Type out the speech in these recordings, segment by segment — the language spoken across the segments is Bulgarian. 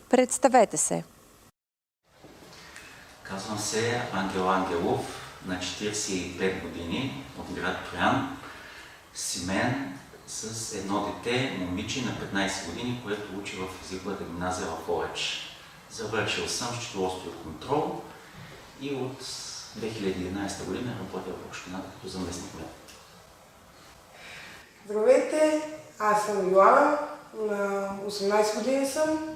Представете се. Казвам се Ангел Ангелов, на 45 години, от град Троян, семейен, с едно дете, момиче на 15 години, което учи в езиковата гимназия в Ловеч. Завършил съм счетоводство и контрол и от 2011 година работя в общината като заместник-кмет. Здравейте, аз съм Йоана, на 18 години съм.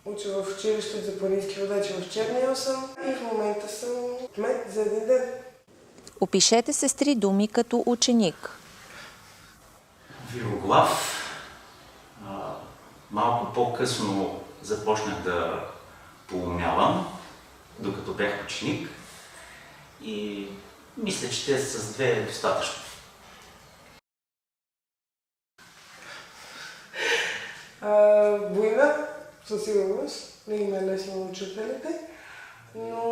Уча в училище за планински водачи в Чернево съм и в момента съм кмет за един ден. Опишете се с 3 думи като ученик. Вироглав. Малко по-късно започнах да поумявам, докато бях ученик, и мисля, че те с 2 е достатъчно. Война, със сигурност, не им е лесно на учителите, но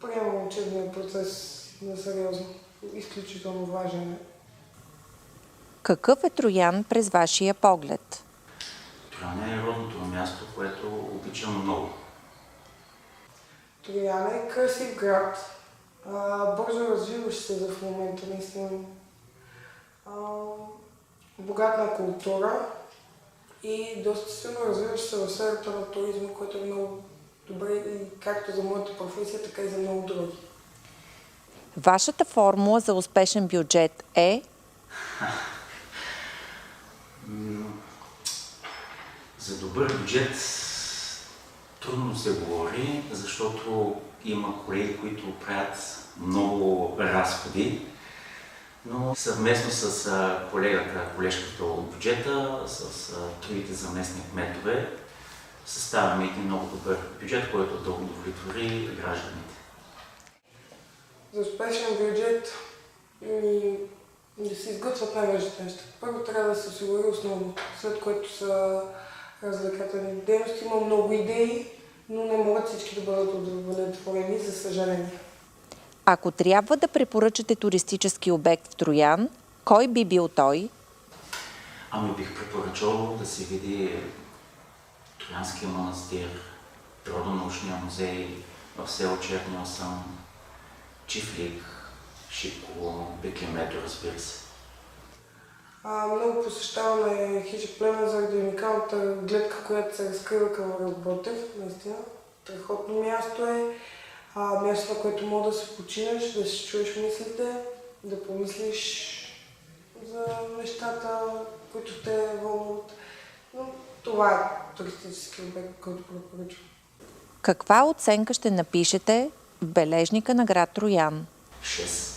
приемам учебния процес на сериозно, изключително важен. Какъв е Троян през вашия поглед? Троян е родното място, което обичам много. Троян е красив град, бързо развиващ се в момента, наистина. Богат на култура и доста силно развиващ се в сферата на туризма, което е много добре и както за моята професия, така и за много други. Вашата формула за успешен бюджет е? За добър бюджет трудно се говори, защото има колеги, които правят много разходи, но съвместно с колежката от бюджета, с другите заместни кметове, съставяме един много добър бюджет, който да удовлетвори гражданите. За успешен бюджет да се изготвят най-важните неща. Първо трябва да се осигури основно, след което са развлекателни дейности. Има много идеи, но не могат всички да бъдат удовлетворени, за съжаление. Ако трябва да препоръчате туристически обект в Троян, кой би бил той? Бих препоръчал да се види Троянския манастир, Природонаучния музей в село Черни 8, Чифлик, Шипково, Бекемето, разбира се. Много посещаваме хижа Плевен заради уникалната гледка, която се разкрива към Ботев. Наистина, страхотно място е. Място, на което мога да се починеш, да си чуеш мислите, да помислиш за нещата, които те вълнуват. Но това е туристически обект, който препоръчвам. Каква оценка ще напишете в бележника на град Троян? 6.